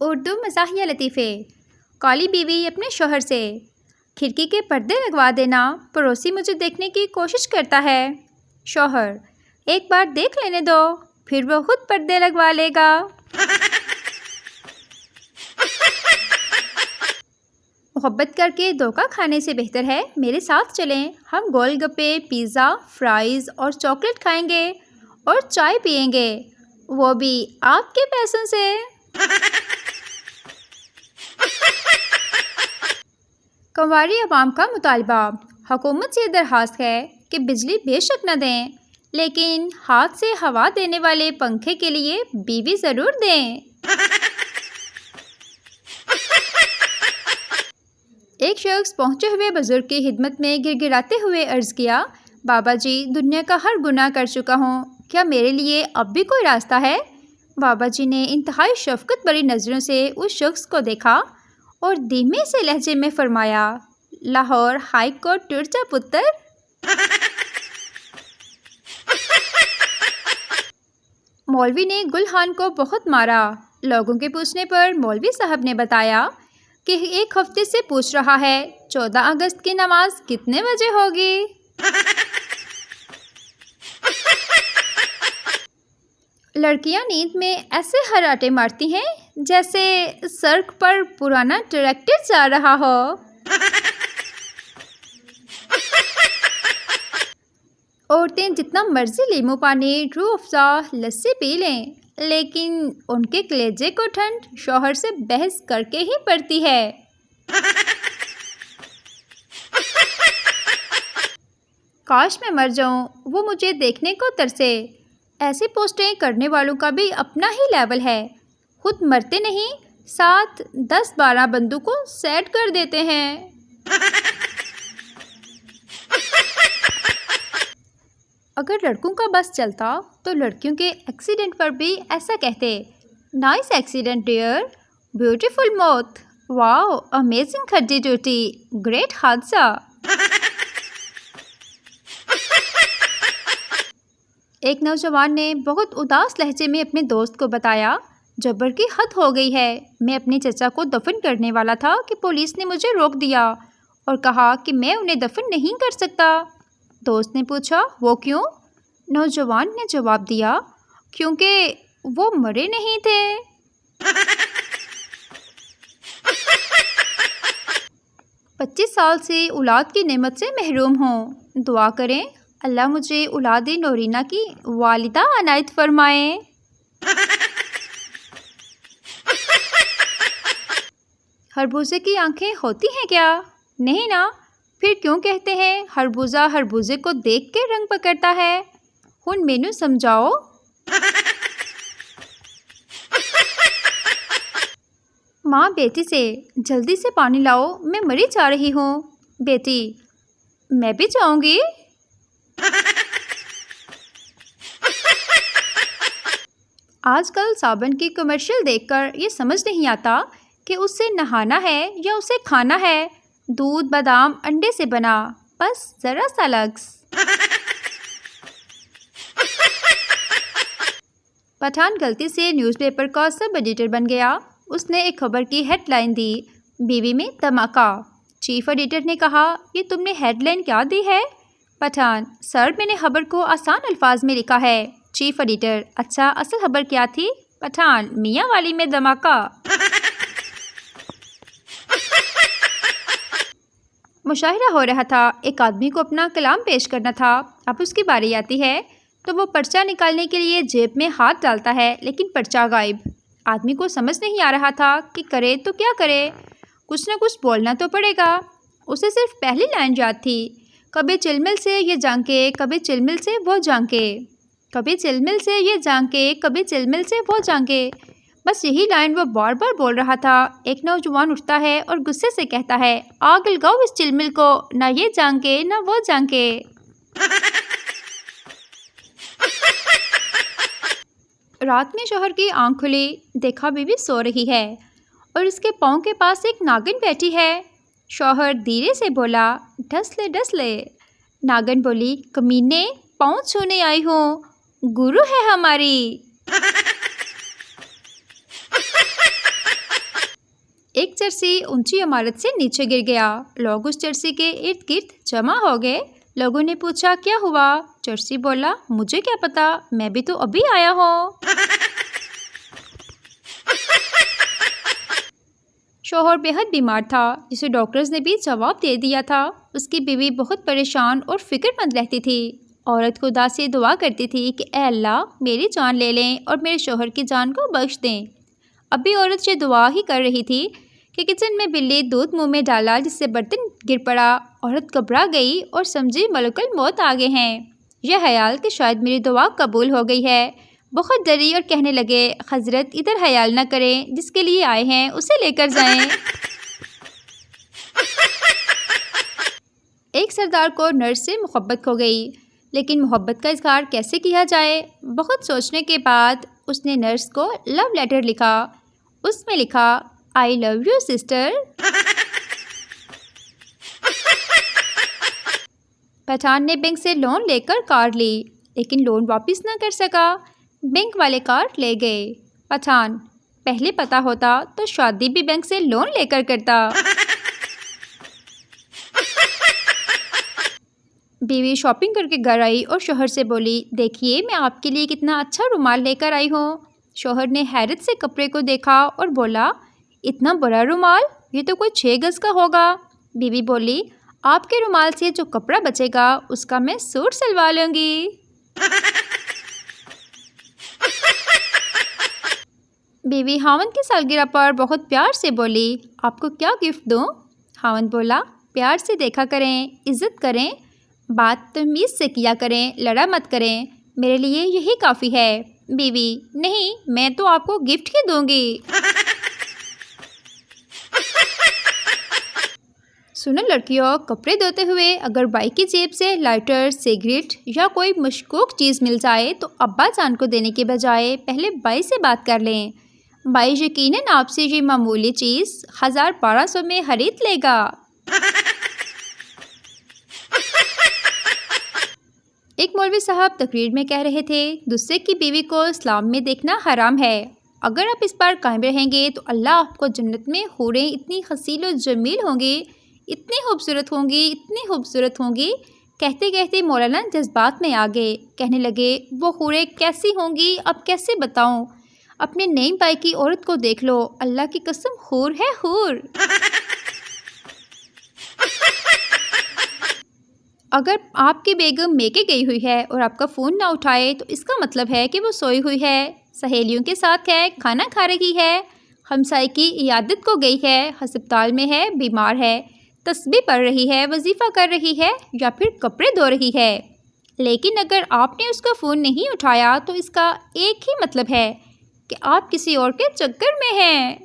اردو مزاحیہ لطیفے۔ کالی بیوی اپنے شوہر سے: کھڑکی کے پردے لگوا دینا، پڑوسی مجھے دیکھنے کی کوشش کرتا ہے۔ شوہر: ایک بار دیکھ لینے دو، پھر وہ خود پردے لگوا لے گا۔ محبت کر کے دھوکہ کھانے سے بہتر ہے میرے ساتھ چلیں، ہم گول گپے، پیزا، فرائز اور چاکلیٹ کھائیں گے اور چائے پئیں گے، وہ بھی آپ کے پیسوں سے۔ کنواری عوام کا مطالبہ: حکومت سے درخواست ہے کہ بجلی بے شک نہ دیں، لیکن ہاتھ سے ہوا دینے والے پنکھے کے لیے بیوی ضرور دیں۔ ایک شخص پہنچے ہوئے بزرگ کی خدمت میں گر گراتے ہوئے عرض کیا: بابا جی، دنیا کا ہر گناہ کر چکا ہوں، کیا میرے لیے اب بھی کوئی راستہ ہے؟ بابا جی نے انتہائی شفقت بھری نظروں سے اس شخص کو دیکھا اور دھیمے سے لہجے میں فرمایا: لاہور ہائی کورٹ ٹر جا پتر۔ مولوی نے گلہان کو بہت مارا۔ لوگوں کے پوچھنے پر مولوی صاحب نے بتایا کہ ایک ہفتے سے پوچھ رہا ہے 14 اگست کی نماز کتنے بجے ہوگی؟ لڑکیاں نیند میں ایسے خراٹے مارتی ہیں جیسے سڑک پر پرانا ٹریکٹر جا رہا ہو۔ عورتیں جتنا مرضی لیمو پانی، روح افزا، لسی پی لیں، لیکن ان کے کلیجے کو ٹھنڈ شوہر سے بحث کر کے ہی پڑتی ہے۔ کاش میں مر جاؤں، وہ مجھے دیکھنے کو ترسے۔ ایسی پوسٹیں کرنے والوں کا بھی اپنا ہی لیول ہے، خود مرتے نہیں، ساتھ 10-12 بندوں کو سیٹ کر دیتے ہیں۔ اگر لڑکوں کا بس چلتا تو لڑکیوں کے ایکسیڈنٹ پر بھی ایسا کہتے: نائس ایکسیڈنٹ ڈیئر، بیوٹیفل موت، واو امیزنگ کھڈی ٹوٹی، گریٹ حادثہ۔ ایک نوجوان نے بہت اداس لہجے میں اپنے دوست کو بتایا: جبر کی حد ہو گئی ہے، میں اپنے چچا کو دفن کرنے والا تھا کہ پولیس نے مجھے روک دیا اور کہا کہ میں انہیں دفن نہیں کر سکتا۔ دوست نے پوچھا: وہ کیوں؟ نوجوان نے جواب دیا: کیونکہ وہ مرے نہیں تھے۔ 25 سال سے اولاد کی نعمت سے محروم ہوں، دعا کریں اللہ مجھے اولاد نورینہ کی والدہ عنایت فرمائے۔ خربوزے کی آنکھیں ہوتی ہیں کیا؟ نہیں نا، پھر کیوں کہتے ہیں خربوزہ خربوزے کو دیکھ کے رنگ پکڑتا ہے؟ ہن مینوں سمجھاؤ۔ ماں بیٹی سے: جلدی سے پانی لاؤ، میں مری جا رہی ہوں۔ بیٹی: میں بھی جاؤں گی۔ آج کل صابن کی کمرشل دیکھ کر یہ سمجھ نہیں آتا کہ اس سے نہانا ہے یا اسے کھانا ہے۔ دودھ، بادام، انڈے سے بنا، بس ذرا سا لغز۔ پٹھان غلطی سے نیوز پیپر کا سب ایڈیٹر بن گیا۔ اس نے ایک خبر کی ہیڈ لائن دی: بیوی میں دھماکہ۔ چیف ایڈیٹر نے کہا: یہ تم نے ہیڈ لائن کیا دی ہے؟ پٹھان: سر، میں نے خبر کو آسان الفاظ میں لکھا ہے۔ چیف ایڈیٹر: اچھا، اصل خبر کیا تھی؟ پٹھان: میاں والی میں دھماکہ۔ مشاہرہ ہو رہا تھا، ایک آدمی کو اپنا کلام پیش کرنا تھا۔ اب اس کی باری آتی ہے تو وہ پرچہ نکالنے کے لیے جیب میں ہاتھ ڈالتا ہے، لیکن پرچہ غائب۔ آدمی کو سمجھ نہیں آ رہا تھا کہ کرے تو کیا کرے، کچھ نہ کچھ بولنا تو پڑے گا۔ اسے صرف پہلی لائن یاد تھی: کبھی چلمل سے یہ جانکے، کبھی چلمل سے وہ جانکے، کبھی چلمل سے یہ جانکے، کبھی چلمل سے وہ جانکے۔ بس یہی لائن وہ بار بار بول رہا تھا۔ ایک نوجوان اٹھتا ہے اور غصے سے کہتا ہے: آگ لگاؤ اس چلمل کو، نہ یہ جانکے نہ وہ جانکے۔ رات میں شوہر کی آنکھ کھلی، دیکھا بیوی سو رہی ہے اور اس کے پاؤں کے پاس ایک ناگن بیٹھی ہے۔ شوہر دھیرے سے بولا: ڈس لے ڈس لے۔ ناگن بولی: کمینے، پاؤں چھونے آئی ہوں، گرو ہے ہماری۔ ایک چرسی اونچی عمارت سے نیچے گر گیا۔ لوگ اس چرسی کے ارد گرد جمع ہو گئے۔ لوگوں نے پوچھا کیا ہوا؟ چرسی بولا مجھے کیا پتا، میں بھی تو ابھی آیا ہوں۔ شوہر بے حد بیمار تھا جسے ڈاکٹرز نے بھی جواب دے دیا تھا۔ اس کی بیوی بہت پریشان اور فکر مند رہتی تھی۔ عورت خدا سے دعا کرتی تھی کہ اے اللہ میری جان لے لیں اور میرے شوہر کی جان کو بخش دیں۔ ابھی عورت یہ دعا ہی کر رہی تھی کہ کچن میں بلی دودھ منہ میں ڈالا جس سے برتن گر پڑا۔ عورت گھبرا گئی اور سمجھی ملک الموت آ گئے ہیں۔ یہ خیال کہ شاید میری دعا قبول ہو گئی ہے، بہت ڈری اور کہنے لگے حضرت ادھر خیال نہ کریں، جس کے لیے آئے ہیں اسے لے کر جائیں۔ ایک سردار کو نرس سے محبت ہو گئی، لیکن محبت کا اظہار کیسے کیا جائے؟ بہت سوچنے کے بعد اس نے نرس کو لو لیٹر لکھا۔ اس میں لکھا آئی لو یو سسٹر۔ پٹھان نے بینک سے لون لے کر کار لی، لیکن لون واپس نہ کر سکا۔ بینک والے کار لے گئے۔ پٹھان پہلے پتا ہوتا تو شادی بھی بینک سے لون لے کر کرتا۔ بیوی شاپنگ کر کے گھر آئی اور شوہر سے بولی دیکھیے میں آپ کے لیے کتنا اچھا رومال لے کر آئی ہوں۔ شوہر نے حیرت سے کپڑے کو دیکھا اور بولا اتنا بڑا رومال، یہ تو کوئی 6 گز کا ہوگا۔ بیوی بولی آپ کے رومال سے جو کپڑا بچے گا اس کا میں سوٹ سلوا لوں گی۔ بیوی خاوند کی سالگرہ پر بہت پیار سے بولی آپ کو کیا گفٹ دوں؟ خاوند بولا پیار سے دیکھا کریں، عزت کریں، بات تمیز سے کیا کریں، لڑا مت کریں، میرے لیے یہی کافی ہے۔ بیوی نہیں، میں تو آپ کو گفٹ ہی دوں گی۔ سنو لڑکیوں، کپڑے دھوتے ہوئے اگر بائی کی جیب سے لائٹر، سگریٹ یا کوئی مشکوک چیز مل جائے تو ابا جان کو دینے کے بجائے پہلے بائی سے بات کر لیں۔ بائی یقیناً آپ سے یہ معمولی چیز 1200 میں خرید لے گا۔ ایک مولوی صاحب تقریر میں کہہ رہے تھے دوسرے کی بیوی کو اسلام میں دیکھنا حرام ہے، اگر آپ اس پر قائم رہیں گے تو اللہ آپ کو جنت میں حوریں اتنی حسین و جمیل ہوں گی، اتنی خوبصورت ہوں گی، اتنی خوبصورت ہوں گی۔ کہتے کہتے مولانا جذبات میں آ گئے، کہنے لگے وہ حوریں کیسی ہوں گی اب کیسے بتاؤں، اپنے نئی بائی کی عورت کو دیکھ لو، اللہ کی قسم حور ہے حور۔ اگر آپ کی بیگم میکے گئی ہوئی ہے اور آپ کا فون نہ اٹھائے تو اس کا مطلب ہے کہ وہ سوئی ہوئی ہے، سہیلیوں کے ساتھ ہے، کھانا کھا رہی ہے، ہمسائے کی عیادت کو گئی ہے، ہسپتال میں ہے، بیمار ہے، تسبیح پڑھ رہی ہے، وظیفہ کر رہی ہے یا پھر کپڑے دھو رہی ہے، لیکن اگر آپ نے اس کا فون نہیں اٹھایا تو اس کا ایک ہی مطلب ہے کہ آپ کسی اور کے چکر میں ہیں۔